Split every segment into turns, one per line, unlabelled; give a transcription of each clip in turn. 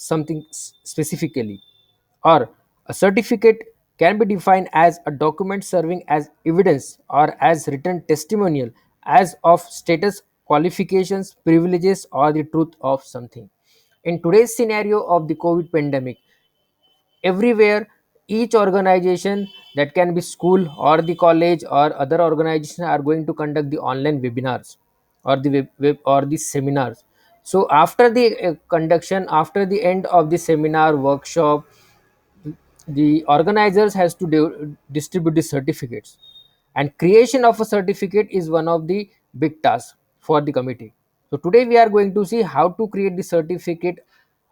something specifically. Or a certificate can be defined as a document serving as evidence or as written testimonial as of status, qualifications, privileges, or the truth of something. In today's scenario of the COVID pandemic, everywhere, each organization, that can be school or the college or other organization, are going to conduct the online webinars or the web or the seminars. So after the conduction, after the end of the seminar workshop, the organizers has to distribute the certificates, and creation of a certificate is one of the big tasks for the committee. So today we are going to see how to create the certificate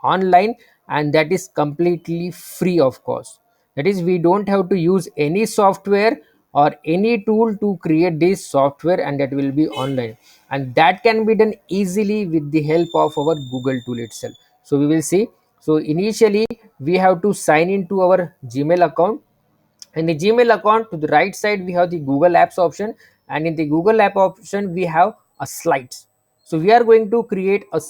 online, and that is completely free of cost. That is, we don't have to use any software or any tool to create this software, and that will be online, and that can be done easily with the help of our Google tool itself. So we will see. So initially we have to sign into our Gmail account. In the Gmail account, to the right side we have the Google Apps option, and in the Google App option we have a slides. So we are going to create a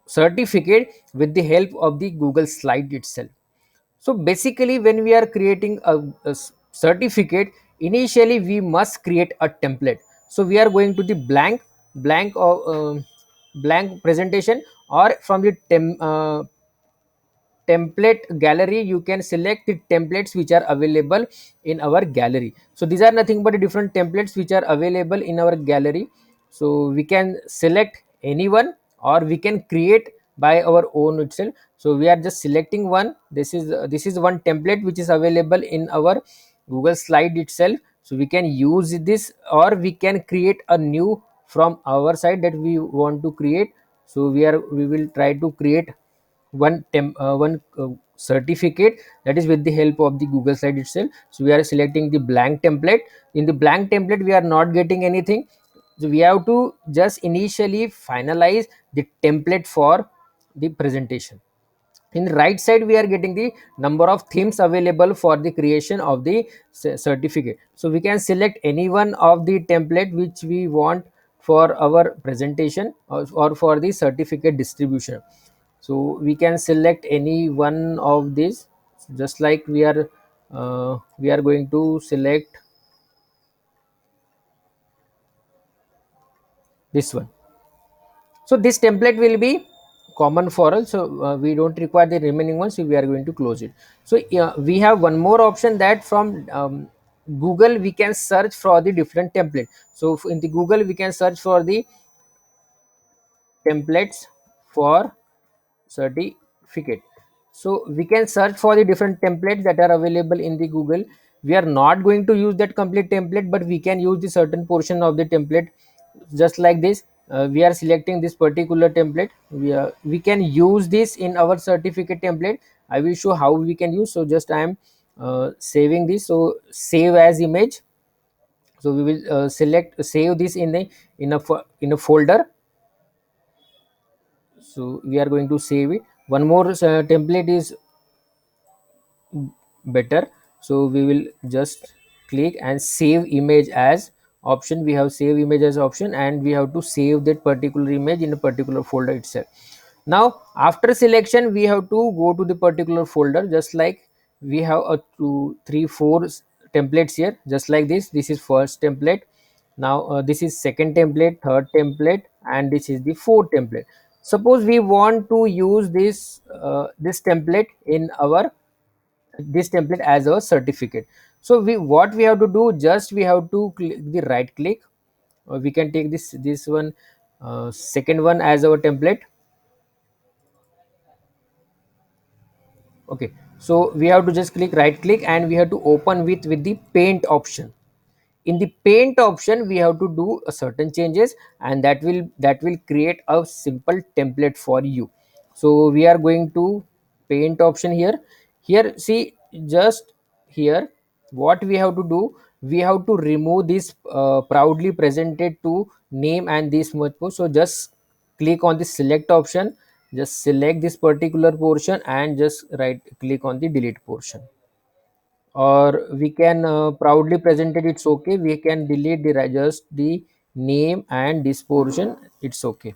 certificate with the help of the Google slide itself. So basically, when we are creating a certificate, initially we must create a template. So we are going to the blank or blank presentation, or from the template gallery you can select the templates which are available in our gallery. So these are nothing but different templates which are available in our gallery. So we can select anyone, or we can create by our own itself. So we are just selecting one. This is one template which is available in our Google slide itself. So we can use this, or we can create a new from our side that we want to create. So we will try to create one certificate, that is with the help of the Google slide itself. So we are selecting the blank template. In the blank template we are not getting anything, so we have to just initially finalize the template for the presentation. In the right side we are getting the number of themes available for the creation of the certificate. So we can select any one of the template which we want for our presentation, or for the certificate distribution. So we can select any one of these, just like we are going to select this one. So this template will be common for all. So we don't require the remaining ones, so we are going to close it. So we have one more option, that from Google we can search for the different template. So in the Google we can search for the templates for certificate. So we can search for the different templates that are available in the Google. We are not going to use that complete template, but we can use the certain portion of the template, just like this. We are selecting this particular template. We can use this in our certificate template. I will show how we can use. So just I am saving this. So save as image. So we will select save this in a folder. So we are going to save it. One more template is better. So we will just click and save image as option. We have save image as option, and we have to save that particular image in a particular folder itself. Now after selection we have to go to the particular folder, just like we have a two three four templates here, just like this is first template. Now this is second template, third template, and this is the fourth template. Suppose we want to use this template in our this template as a certificate. So what we have to do, just we have to click the right click, or we can take this one, second one as our template. Okay, so we have to just click right click, and we have to open with the paint option. In the paint option we have to do a certain changes, and that will create a simple template for you. So we are going to paint option here. Here, see, just here what we have to do, we have to remove this proudly presented to name and this much post. So just click on the select option, just select this particular portion, and just right click on the delete portion. Or we can proudly present it, it's okay. We can delete the just the name and this portion, it's okay.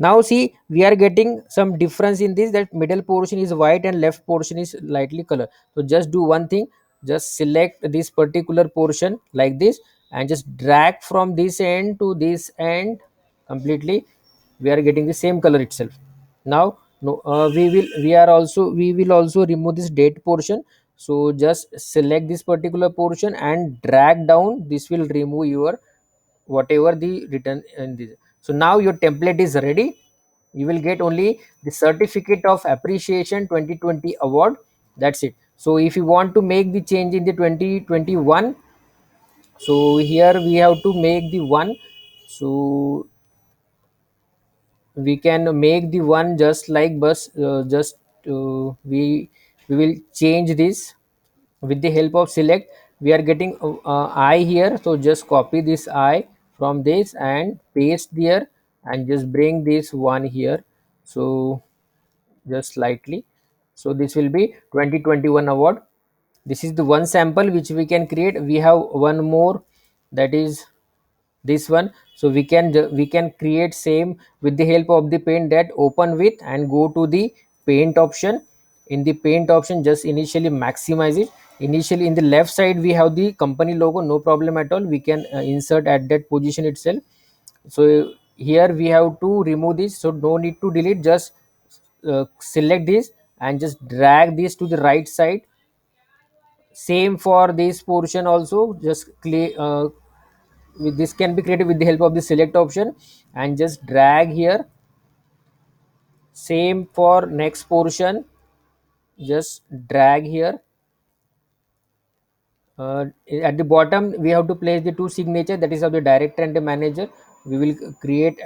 Now see, we are getting some difference in this, that middle portion is white and left portion is lightly color. So just do one thing, just select this particular portion like this and just drag from this end to this end completely. We are getting the same color itself. Now no, we will also remove this date portion. So just select this particular portion and drag down. This will remove your whatever the written in this. So now your template is ready. You will get only the certificate of appreciation 2020 award. That's it. So if you want to make the change in the 2021, so here we have to make the one. So we can make the one just like bus, just we will change this with the help of select. We are getting I here, so just copy this I from this and paste there, and just bring this one here. So just slightly, so this will be 2021 award. This is the one sample which we can create. We have one more, that is this one. So we can create same with the help of the paint. That open with and go to the paint option. In the paint option, just initially maximize it. Initially in the left side we have the company logo, no problem at all. We can insert at that position itself. So here we have to remove this, so no need to delete. Just select this and just drag this to the right side. Same for this portion also. Just with this can be created with the help of the select option, and just drag here. Same for next portion, just drag here. At the bottom we have to place the two signature, that is of the director and the manager. We will create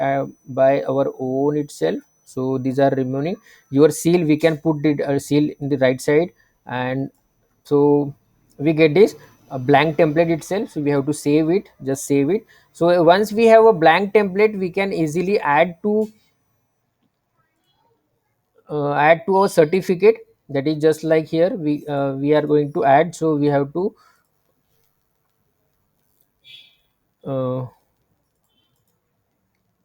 by our own itself. So these are remaining. Your seal, we can put the seal in the right side. And so we get this a blank template itself. So we have to save it, just save it. So once we have a blank template, we can easily add to our certificate. That is just like here we are going to add. So we have to uh,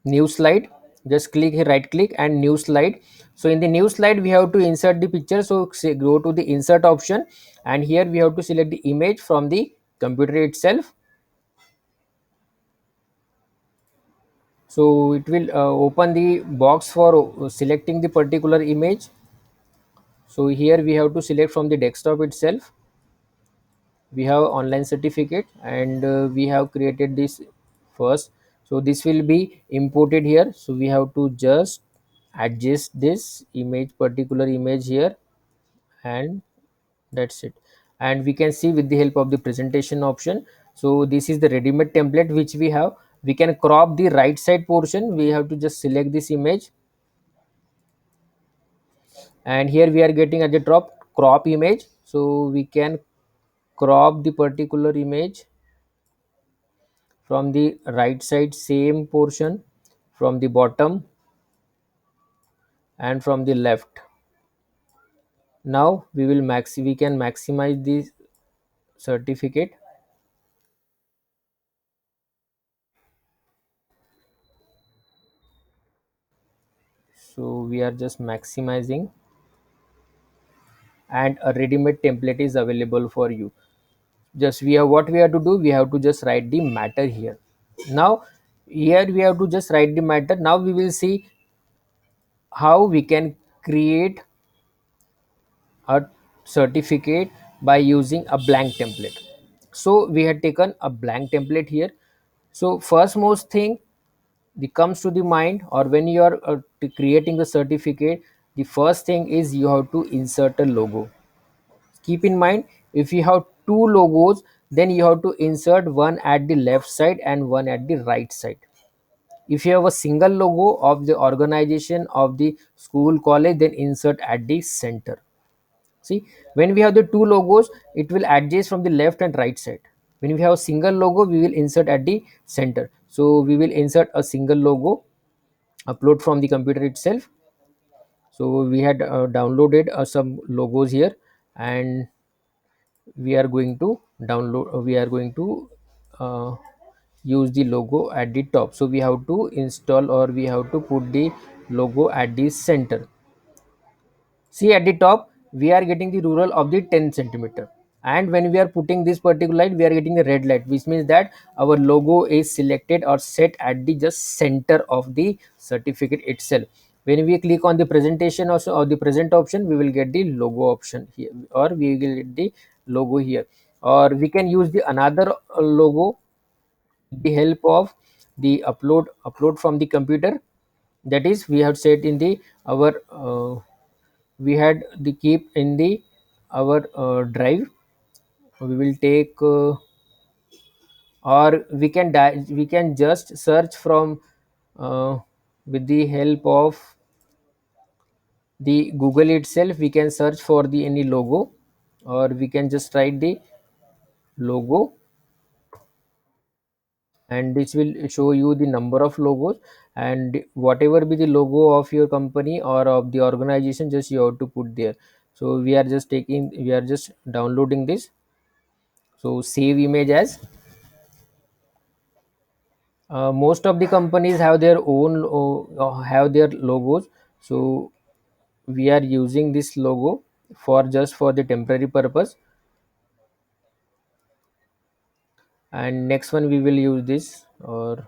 new slide. Just click here, right click and new slide. So in the new slide we have to insert the picture. So say go to the insert option, and here we have to select the image from the computer itself. So it will open the box for selecting the particular image. So here we have to select from the desktop itself. We have online certificate, and we have created this first. So this will be imported here. So we have to just adjust this image, particular image here, and that's it. And we can see with the help of the presentation option. So this is the ready-made template which we have. We can crop the right side portion. We have to just select this image, and here we are getting at the top crop image. So we can crop the particular image from the right side, same portion, from the bottom and from the left. Now we can maximize the certificate. So we are just maximizing, and a ready-made template is available for you. Just we have what we have to do, we have to just write the matter here. Now here we have to just write the matter. Now we will see how we can create a certificate by using a blank template. So we had taken a blank template here. So first most thing that comes to the mind, or when you are creating the certificate, the first thing is you have to insert a logo. Keep in mind, if you have two logos, then you have to insert one at the left side and one at the right side. If you have a single logo of the organization of the school, college, then insert at the center. See, when we have the two logos, it will adjust from the left and right side. When we have a single logo, we will insert at the center. So we will insert a single logo, upload from the computer itself. So we had downloaded some logos here, and we are going to download we are going to use the logo at the top. So we have to install, or we have to put the logo at the center. See at the top, we are getting the rural of the 10 centimeter. And when we are putting this particular light, we are getting the red light, which means that our logo is selected or set at the just center of the certificate itself. When we click on the presentation also or the present option, we will get the logo option here, or we will get the logo here. Or we can use the another logo with the help of the upload from the computer. That is, we have set in the our we had the keep in the our drive. We will take or we can just search from uh, with the help of the Google itself. We can search for the any logo, or we can just write the logo, and this will show you the number of logos. And whatever be the logo of your company or of the organization, just you have to put there. So we are just downloading this. So save image as. Most of the companies have their own have their logos. So we are using this logo for just for the temporary purpose. And next one we will use this. Or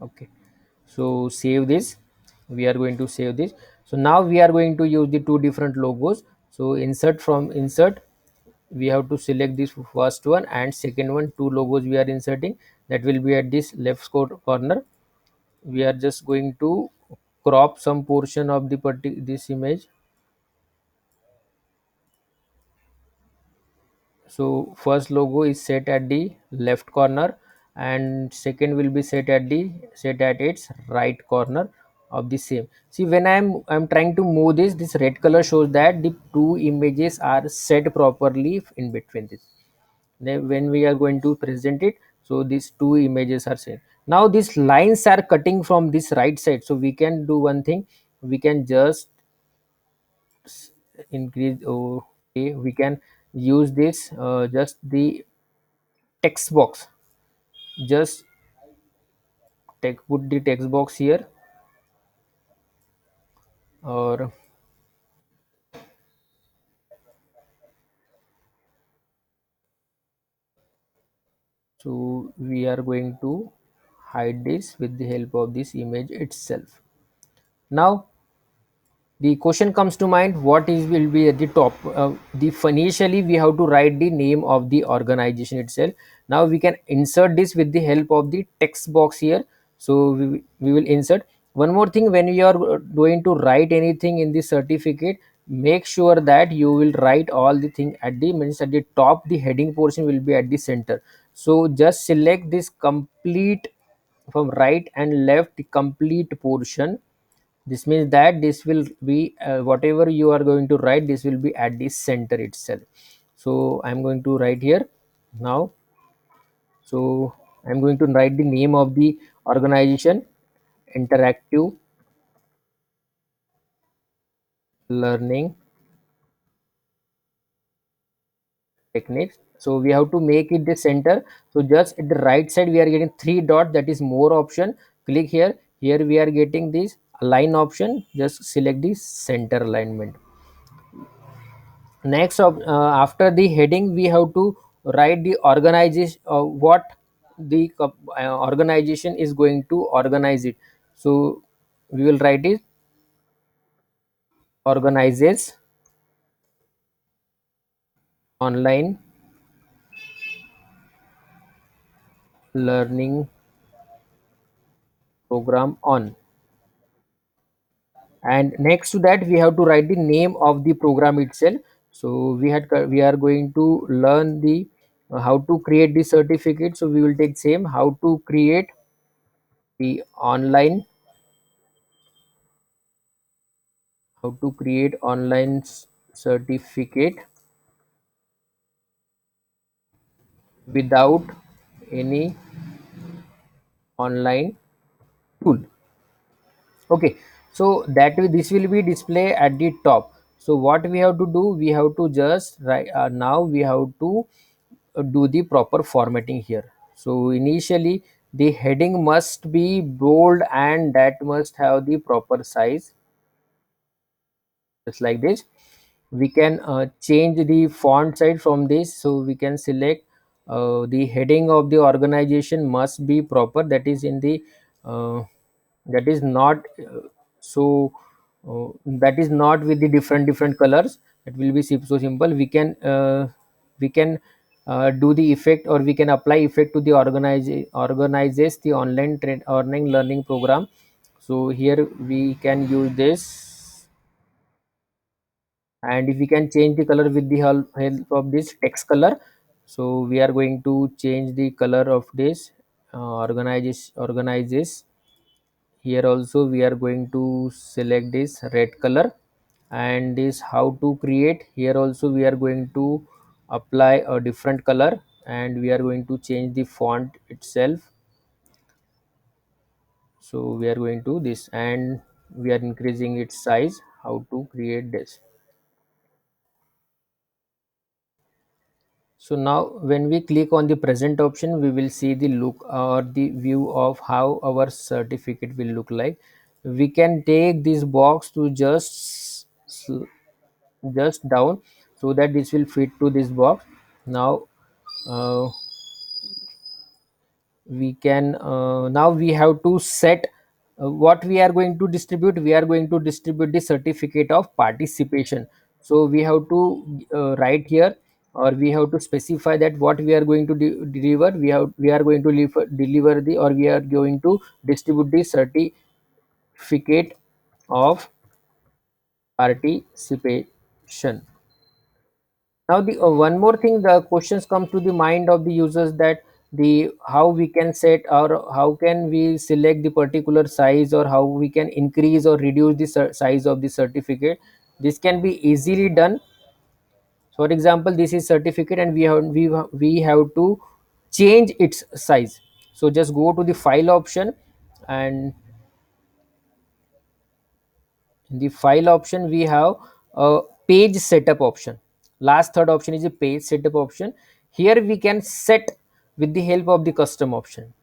okay, so save this. We are going to save this. So now we are going to use the two different logos. So insert, we have to select this first one and second one. Two logos we are inserting, that will be at this left corner. We are just going to crop some portion of the this image. So first logo is set at the left corner, and second will be set at its right corner of the same. See, when I'm trying to move this red color shows that the two images are set properly in between this. Then when we are going to present it, so these two images are set. Now these lines are cutting from this right side, so we can do one thing. We can just increase. Okay, we can use this just the text box. Just put the text box here. Or so we are going to hide this with the help of this image itself. Now the question comes to mind, what is will be at the top. The initially we have to write the name of the organization itself. Now we can insert this with the help of the text box here. So we will insert one more thing. When you are going to write anything in the certificate, make sure that you will write all the thing at the means at the top. The heading portion will be at the center. So just select this complete from right and left, the complete portion. This means that this will be whatever you are going to write, this will be at the center itself. So I'm going to write here now. So I'm going to write the name of the organization: Interactive Learning Techniques. So we have to make it the center. So just at the right side we are getting three dots, that is more option. Click here. Here we are getting this align option. Just select the center alignment. Next after the heading, we have to write the organization, what the organization is going to organize it. So we will write it: organizes online learning program on. And next to that we have to write the name of the program itself. So we are going to learn the how to create the certificate. So we will take same, how to create the online, how to create online certificate without any online tool. Okay, so this will be display at the top. So what we have to do, we have to just write now we have to do the proper formatting here. So initially The heading must be bold and that must have the proper size, just like this. We can change the font size from this, so we can select the heading of the organization must be proper, that is in the that is not so that is not with the different colors. It will be so simple. We can do the effect, or we can apply effect to the organizes the online learning program. So here we can use this, and if we can change the color with the help of this text color. So we are going to change the color of this organizes. Here also we are going to select this red color, and this how to create. Here also we are going to apply a different color, and we are going to change the font itself. So we are going to this, and we are increasing its size. How to create this? So now when we click on the present option, we will see the look or the view of how our certificate will look like. We can take this box to just down, so that this will fit to this box. Now uh, we can now we have to set what we are going to distribute. We are going to distribute the certificate of participation. So we have to write here, or we have to specify that what we are going to deliver. We are going to deliver the, or we are going to distribute the certificate of participation. Now the one more thing, the questions come to the mind of the users, that the how we can set, or how can we select the particular size, or how we can increase or reduce the size of the certificate. This can be easily done. So for example, this is certificate, and we have to change its size. So just go to the file option, and in the file option we have a page setup option. Last third option is a page setup option. Here we can set with the help of the custom option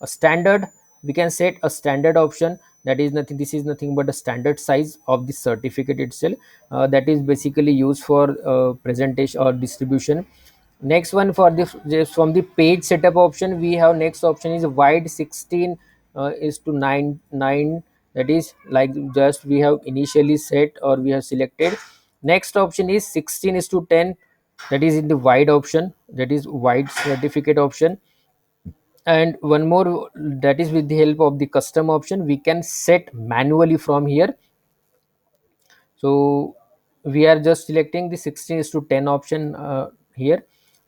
a standard. We can set a standard option, that is nothing, this is nothing but the standard size of the certificate itself, that is basically used for presentation or distribution. Next one, for the just from the page setup option, we have next option is wide 16 is to 9, that is like just we have initially set or we have selected. Next option is 16 is to 10, that is in the wide option, that is wide certificate option. And one more, that is with the help of the custom option, we can set manually from here. So we are just selecting the 16 is to 10 option here,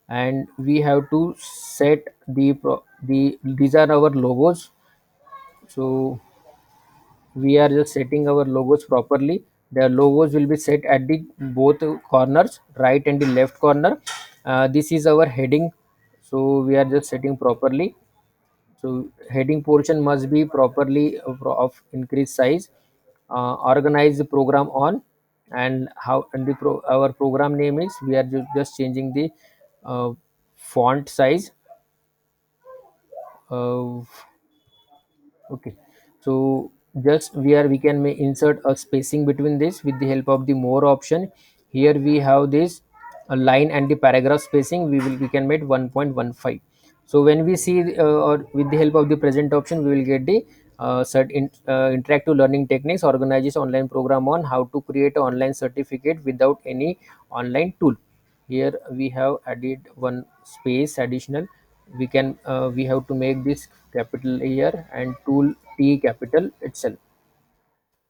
and we have to set the these are our logos. So we are just setting our logos properly. The logos will be set at the both corners, right and the left corner. This is our heading, so we are just setting properly. So heading portion must be properly of increased size. Organize the program on, and how, and our program name is, we are just changing the uh, font size. uh, Okay, so just we can insert a spacing between this with the help of the more option. Here we have this a line and the paragraph spacing, we can make 1.15. So when we see or with the help of the present option, we will get the interactive learning techniques organizes online program on how to create an online certificate without any online tool. Here we have added one space additional. We have to make this capital here and tool T capital itself.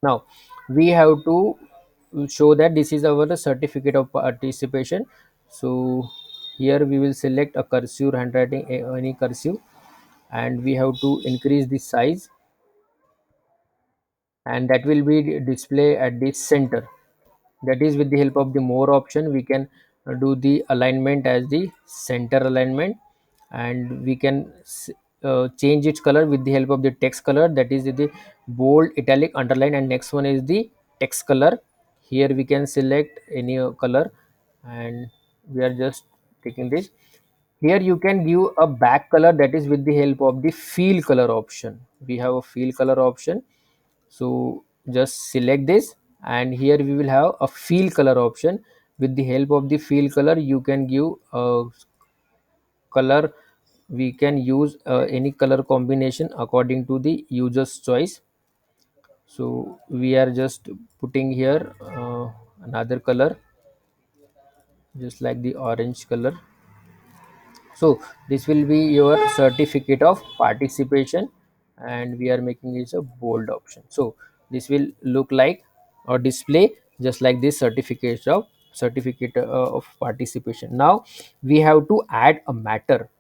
Now we have to show that this is our certificate of participation. So here we will select a cursive handwriting, any cursive, and we have to increase the size, and that will be display at the center. That is with the help of the more option, we can do the alignment as the center alignment, and we can change its color with the help of the text color, that is the bold, italic, underline, and next one is the text color. Here we can select any color, and we are just taking this. Here you can give a back color, that is with the help of the fill color option. We have a fill color option. So just select this, and here we will have a fill color option. With the help of the fill color, you can give a color. We can use any color combination according to the user's choice. So we are just putting here another color, just like the orange color. So this will be your certificate of participation, and we are making it a bold option. So this will look like or display just like this certificate of participation. Now we have to add a matter.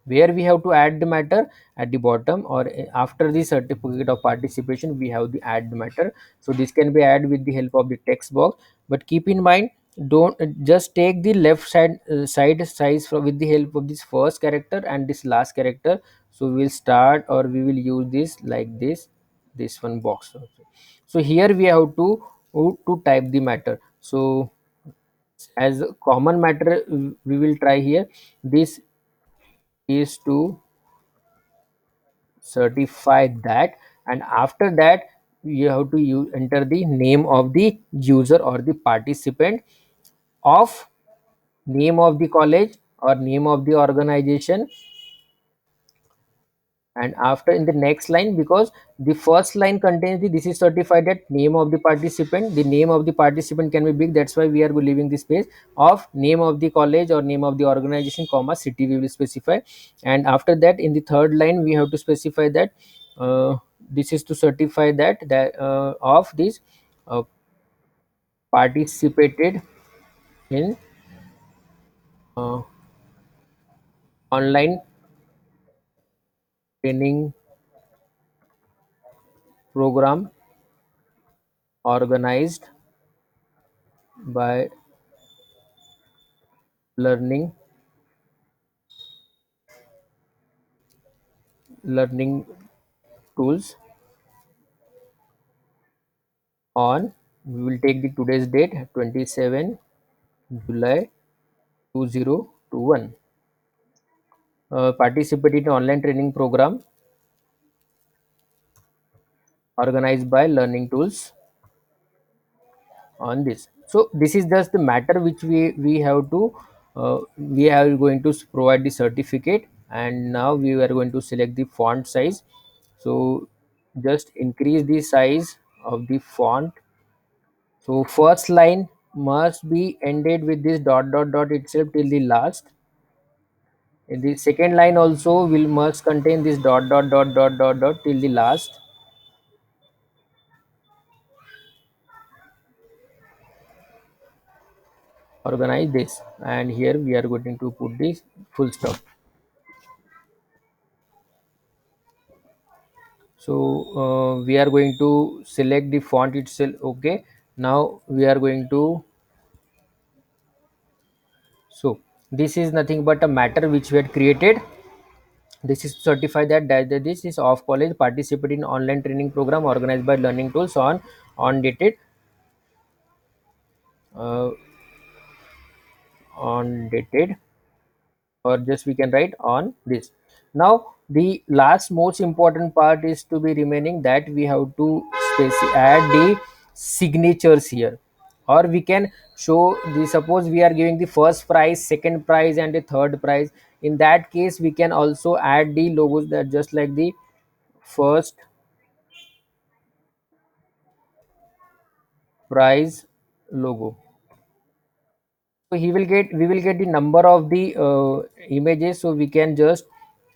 Where we have to add the matter? At the bottom, or after the certificate of participation, we have the add matter. So this can be added with the help of the text box, but keep in mind, don't just take the left side size from with the help of this first character and this last character. So we'll start, or we will use this like this one box. So here we have to type the matter. So as a common matter, we will try here. This is to certify that, and after that you have to enter the name of the user or the participant, of name of the college or name of the organization. And after, in the next line, because the first line contains the this is certified at name of the participant, the name of the participant can be big, that's why we are leaving this space. Of name of the college or name of the organization, comma, city we will specify. And after that, in the third line, we have to specify that this is to certify that of this uh, participated in uh, online training program organized by learning learning tools on, we will take the today's date, 27 July 2021. Participated in online training program organized by learning tools on this. So this is just the matter which we have to we are going to provide the certificate. And now we are going to select the font size. So just increase the size of the font. So first line must be ended with this dot dot dot itself till the last. In the second line also will must contain this dot dot dot dot dot dot till the last. Organize this, and here we are going to put this full stop. So we are going to select the font itself. Okay, now we are going to, so this is nothing but a matter which we had created. This is certify that this is of college participate in online training program organized by learning tools on dated uh, on dated, or just we can write on this. Now the last most important part is to be remaining, that we have to add the signatures here. Or we can show the, suppose we are giving the first prize, second prize, and the third prize. In that case, we can also add the logos, that just like the first prize logo. So he will get, we will get the number of the images. So we can just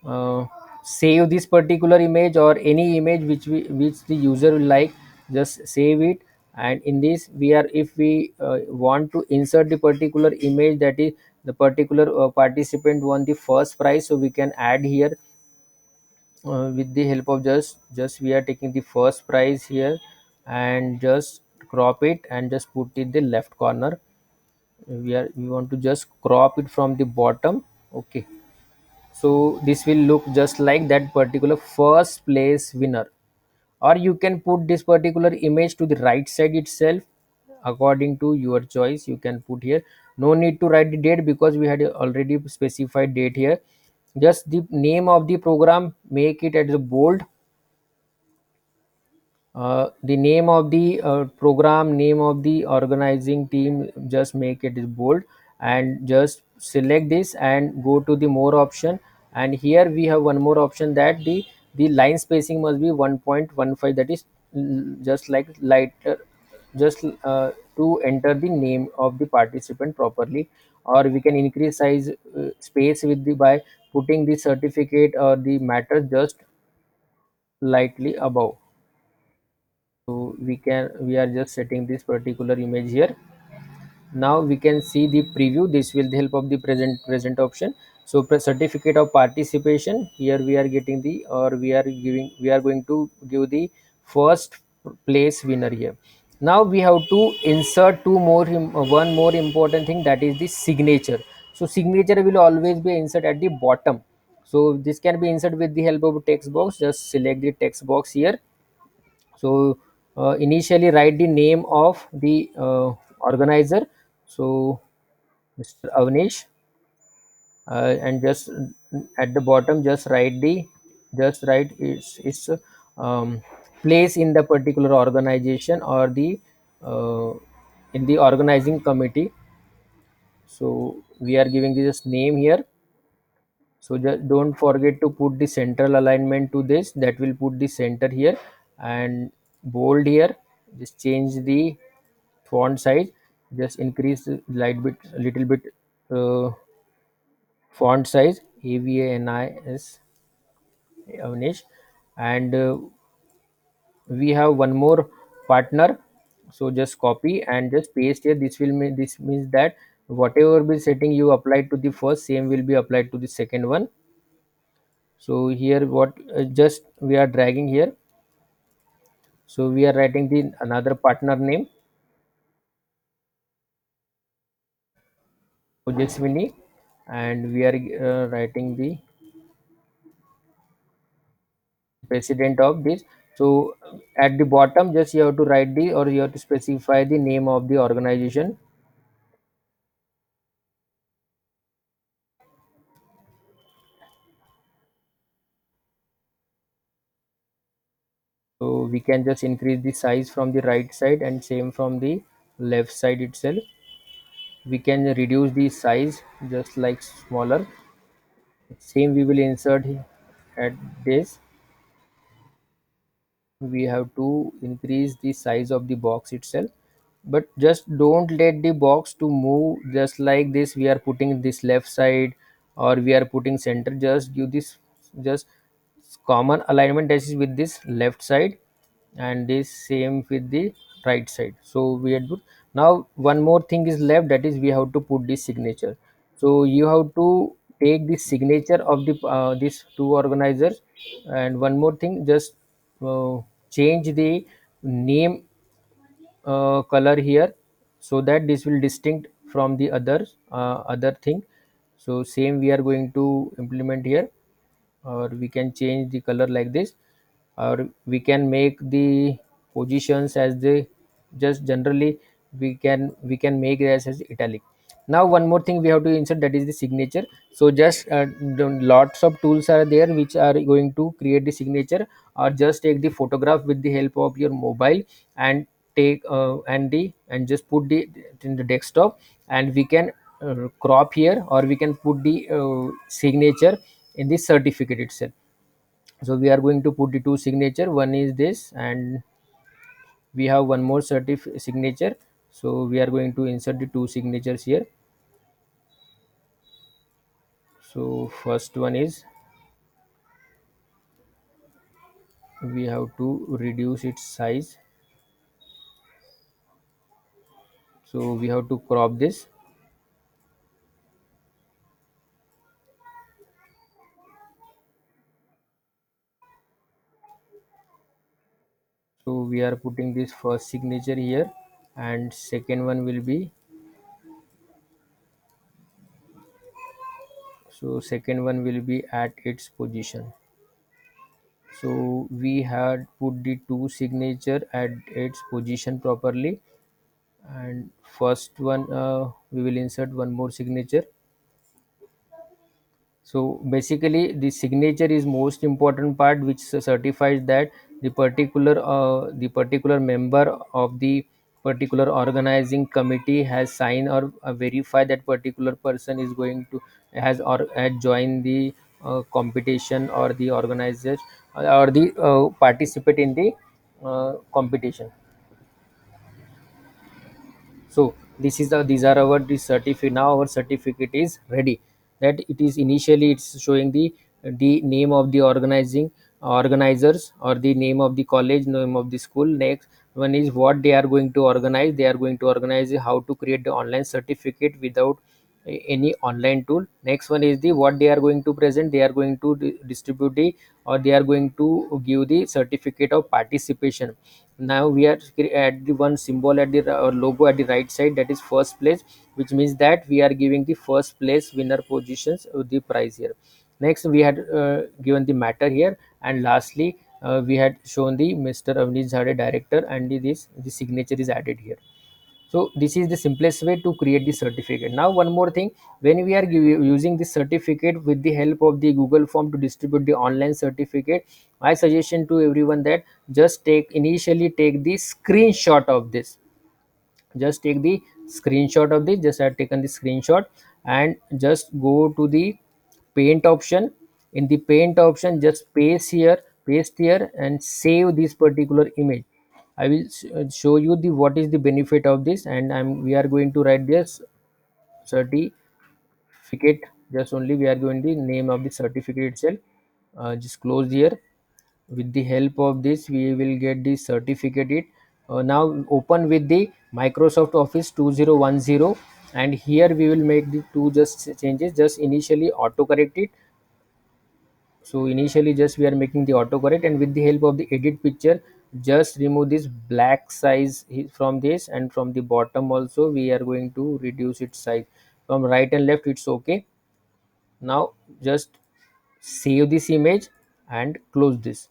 uh, save this particular image, or any image which the user will like, just save it. And in this, we are, if we want to insert the particular image, that is the particular participant won the first prize, so we can add here with the help of just we are taking the first prize here, and just crop it and just put it the left corner. We want to just crop it from the bottom. Okay, so this will look just like that particular first place winner. Or you can put this particular image to the right side itself, according to your choice you can put here. No need to write the date because we had already specified date here. Just the name of the program, make it at the bold. The name of the program, name of the organizing team, just make it bold, and just select this and go to the more option. And here we have one more option, that the line spacing must be 1.15, that is just like lighter, just to enter the name of the participant properly. Or we can increase size space with the by putting the certificate or the matter just lightly above. So we are just setting this particular image here. Now we can see the preview. This will the help of the present option. So certificate of participation, here we are getting the, or we are going to give the first place winner here. Now we have to insert one more important thing, that is the signature. So signature will always be insert at the bottom. So this can be inserted with the help of text box. Just select the text box here. So initially write the name of the organizer. So Mr. Avnish, and just at the bottom just write its place in the particular organization, or the uh, in the organizing committee. So we are giving this name here. So just don't forget to put the central alignment to this, that will put the center here. And bold here, just change the font size, just increase the light bit, a little bit, uh, font size, AVANIS, Avnish. And we have one more partner. So just copy and just paste here. This means that whatever be setting you applied to the first, same will be applied to the second one. So here what, just we are dragging here. So we are writing the another partner name, Ojaswini, and we are writing the president of this. So at the bottom, just you have to write the, or you have to specify the name of the organization. So we can just increase the size from the right side, and same from the left side itself. We can reduce the size just like smaller. Same we will insert at this. We have to increase the size of the box itself, but just don't let the box to move just like this. We are putting this left side, or we are putting center, just give this just common alignment, that is with this left side, and this same with the right side. So we are good. Now one more thing is left, that is we have to put this signature. So you have to take the signature of the these two organizers. And one more thing, just uh, change the name color here, so that this will distinct from the other thing. So same we are going to implement here. Or we can change the color like this, or we can make the positions as the, just generally we can make it as italic. Now one more thing we have to insert, that is the signature. So just lots of tools are there which are going to create the signature. Or just take the photograph with the help of your mobile, and take and just put the in the desktop, and we can crop here, or we can put the signature in the certificate itself. So we are going to put the two signature, one is this, and we have one more signature. So we are going to insert the two signatures here. So first one is, we have to reduce its size. So we have to crop this. So we are putting this first signature here, and second one will be, so second one will be at its position. So we had put the two signature at its position properly. And first one, we will insert one more signature. So basically, the signature is most important part, which certifies that the particular member of the particular organizing committee has signed or verify that particular person is going to has joined the competition or the organizer or the participate in the competition. So this is these are our the certificate. Now our certificate is ready. That it is initially it's showing the name of the organizers or the name of the college, name of the school. Next one is what they are going to organize. They are going to organize how to create the online certificate without any online tool. Next one is the what they are going to present. They are going to distribute the or they are going to give the certificate of participation. Now we are at the one symbol at the logo at the right side, that is first place, which means that we are giving the first place winner positions the prize here. Next we had given the matter here, and lastly we had shown the Mr. Avnish Zade director, and the signature is added here. So this is the simplest way to create the certificate. Now one more thing, when we are using this certificate with the help of the Google form to distribute the online certificate, my suggestion to everyone that just initially take the screenshot of this. Just take the screenshot of this. Just I have taken the screenshot, and just go to the paint option. In the paint option, just paste here and save this particular image. I will show you the what is the benefit of this, and we are going to write this certificate. Just only we are going the name of the certificate itself. Just close here. With the help of this, we will get the certificate. It now open with the Microsoft Office 2010, and here we will make the two just changes. Just initially autocorrect it. So initially just we are making the autocorrect, and with the help of the edit picture, just remove this black size from this, and from the bottom also we are going to reduce its size. From right and left it's okay. Now just save this image and close this.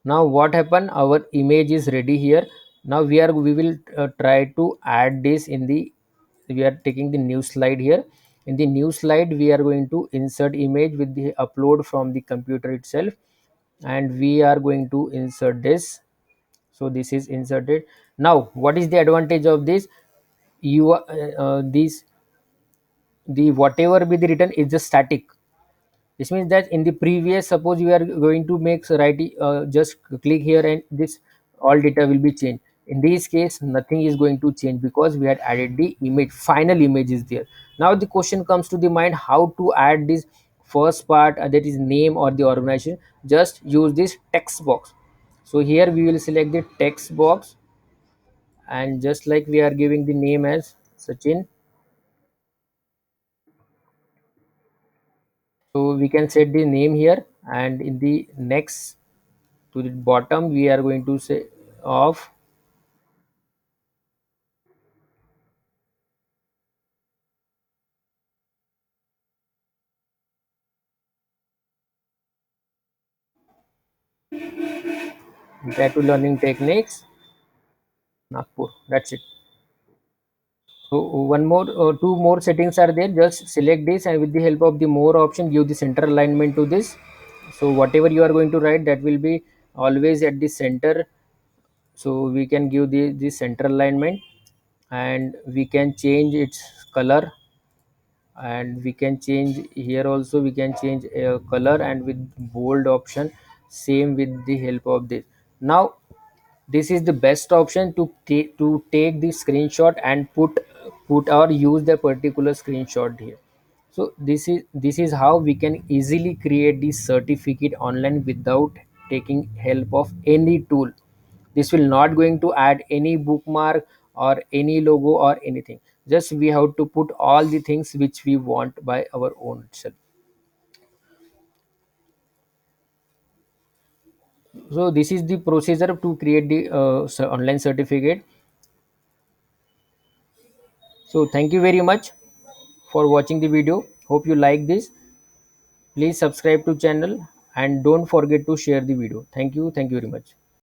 Now what happened, our image is ready here. Now we will try to add this in the, we are taking the new slide here. In the new slide we are going to insert image with the upload from the computer itself, and we are going to insert this. So this is inserted. Now what is the advantage of this? You this the whatever be the written is just static. This means that in the previous, suppose you are going to make right, just click here and this all data will be changed. In this case nothing is going to change because we had added the image, final image is there. Now the question comes to the mind, how to add this first part, that is name or the organization. Just use this text box. So here we will select the text box, and just like we are giving the name as Sachin, so we can set the name here. And in the next, to the bottom we are going to say of, back to learning techniques Nagpur. That's it. So one more two more settings are there. Just select this, and with the help of the more option give the center alignment to this. So whatever you are going to write, that will be always at the center. So we can give the center alignment, and we can change its color, and we can change here also, we can change color and with bold option, same with the help of this. Now this is the best option to take the screenshot and put or use the particular screenshot here. So this is how we can easily create the certificate online without taking help of any tool. This will not going to add any bookmark or any logo or anything. Just we have to put all the things which we want by our own itself. So this is the procedure to create the online certificate. So thank you very much for watching the video. Hope you like this. Please subscribe to channel and don't forget to share the video. Thank you very much.